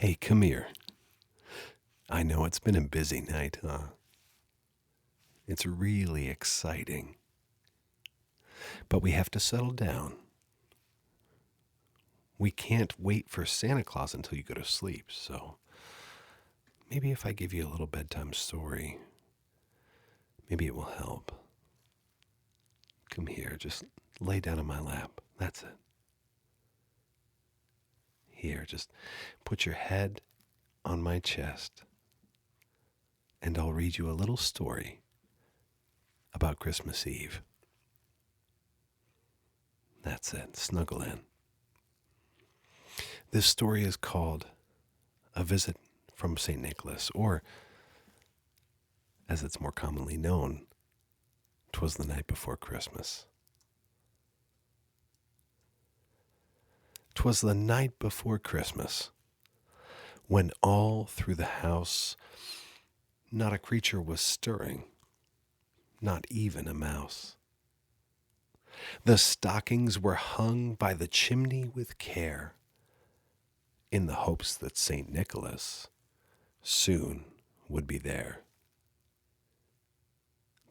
Hey, come here. I know it's been a busy night, huh? It's really exciting. But we have to settle down. We can't wait for Santa Claus until you go to sleep, so maybe if I give you a little bedtime story, maybe it will help. Come here, just lay down in my lap. That's it. Here, just put your head on my chest, and I'll read you a little story about Christmas Eve. That's it. Snuggle in. This story is called A Visit from St. Nicholas, or as it's more commonly known, 'Twas the Night Before Christmas. 'Twas the night before Christmas, when all through the house not a creature was stirring, not even a mouse. The stockings were hung by the chimney with care, in the hopes that St. Nicholas soon would be there.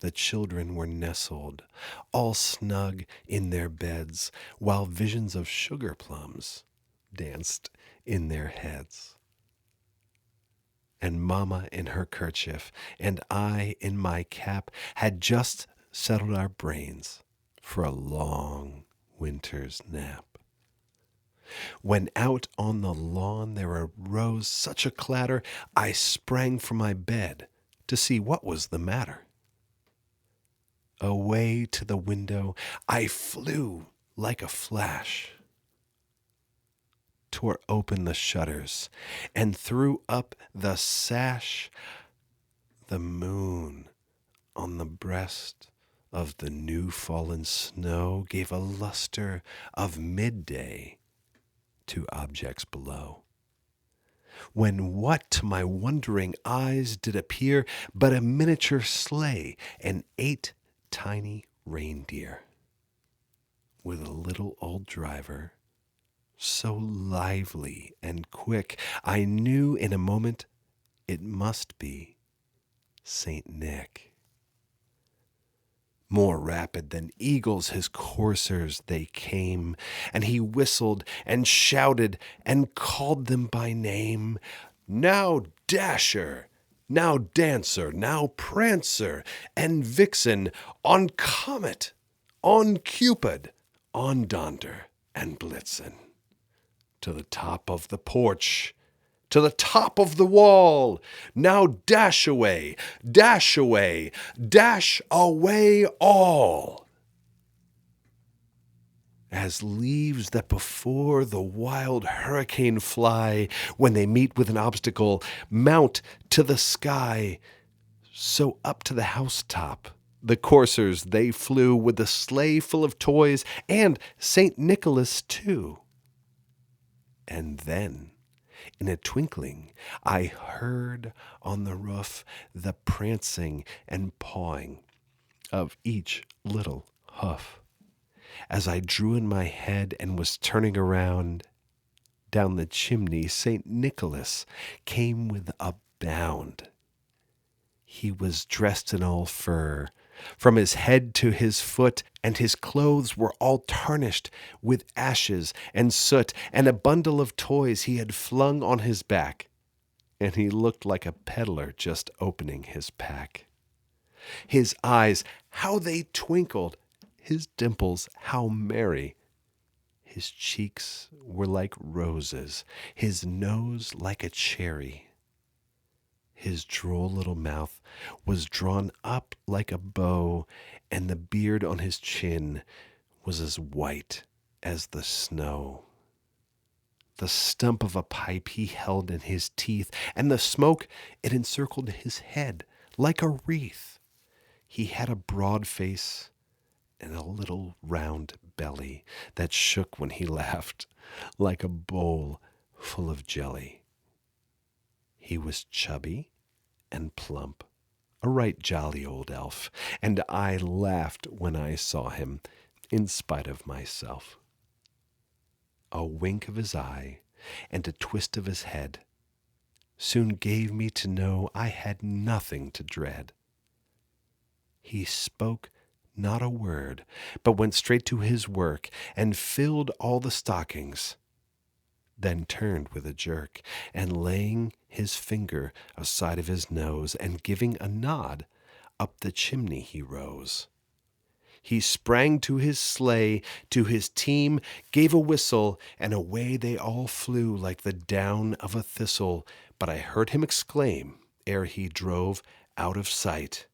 The children were nestled, all snug in their beds, while visions of sugar plums danced in their heads. And Mamma in her kerchief, and I in my cap, had just settled our brains for a long winter's nap. When out on the lawn there arose such a clatter, I sprang from my bed to see what was the matter. Away to the window I flew like a flash, tore open the shutters, and threw up the sash. The moon on the breast of the new fallen snow gave a luster of midday to objects below. When what to my wondering eyes did appear but a miniature sleigh and 8 tiny reindeer, with a little old driver, so lively and quick, I knew in a moment it must be Saint Nick. More rapid than eagles his coursers they came, and he whistled and shouted and called them by name. Now Dasher, now Dancer, now Prancer, and Vixen, on Comet, on Cupid, on Donder and Blitzen, to the top of the porch, to the top of the wall. Now dash away, dash away, dash away all. As leaves that before the wild hurricane fly, when they meet with an obstacle, mount to the sky, so up to the housetop the coursers they flew, with the sleigh full of toys, and St. Nicholas too. And then, in a twinkling, I heard on the roof the prancing and pawing of each little hoof. As I drew in my head and was turning around, down the chimney St. Nicholas came with a bound. He was dressed in all fur, from his head to his foot, and his clothes were all tarnished with ashes and soot, and a bundle of toys he had flung on his back, and he looked like a peddler just opening his pack. His eyes, how they twinkled, his dimples, how merry. His cheeks were like roses, his nose like a cherry. His droll little mouth was drawn up like a bow, and the beard on his chin was as white as the snow. The stump of a pipe he held in his teeth, and the smoke, it encircled his head like a wreath. He had a broad face and a little round belly that shook when he laughed like a bowl full of jelly. He was chubby and plump, a right jolly old elf, and I laughed when I saw him, in spite of myself. A wink of his eye and a twist of his head soon gave me to know I had nothing to dread. He spoke not a word, but went straight to his work and filled all the stockings, then turned with a jerk, and laying his finger aside of his nose, and giving a nod, up the chimney he rose. He sprang to his sleigh, to his team, gave a whistle, and away they all flew like the down of a thistle. But I heard him exclaim, ere he drove out of sight,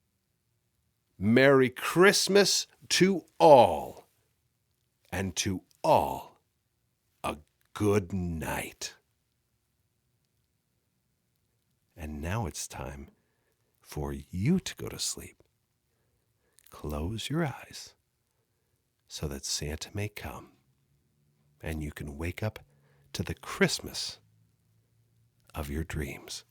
"Merry Christmas to all, and to all a good night." And now it's time for you to go to sleep. Close your eyes so that Santa may come and you can wake up to the Christmas of your dreams.